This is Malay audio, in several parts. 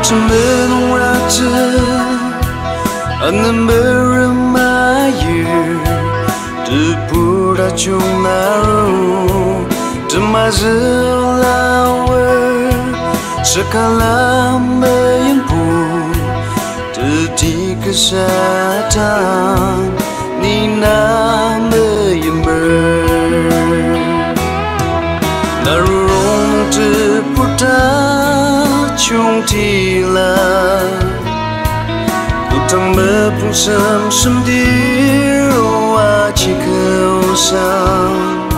Temenung Angan beremayu Depura cunaru Temazelawer Sekala menyempu Teti kesatan Nina menyember Narung teputa Chung tila Tang mơ phung sâm sâm đi hoa chỉ cầu sang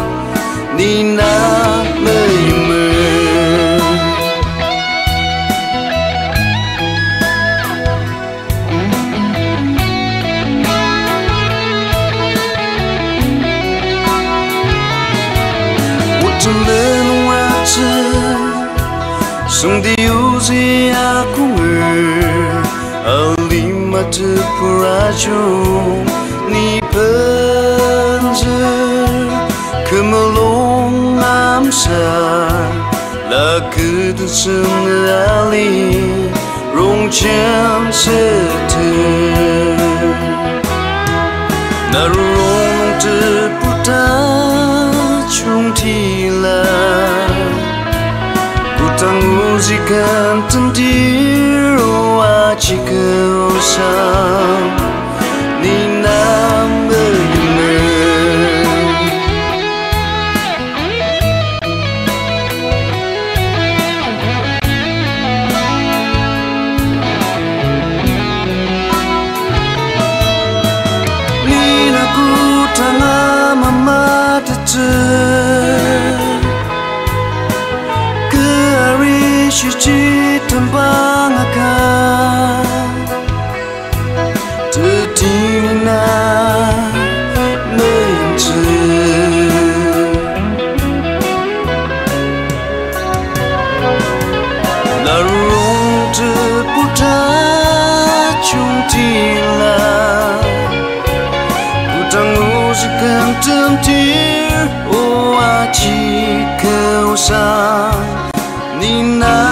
ni na mơ mơ Utam bên hoa chân sông đi u gì aku Alima terperajo ni penjer kemelong amsar la kedun sengali rong jam seter narong terputa chung tila kutang musikan tendir chỉ cầu sang ni nam mơ ni na ku tanga mama tete ke ari shi tembang akan Tetina mencer Larung terputa chung tila Utang usikan tentir Oh aci kau sang Nina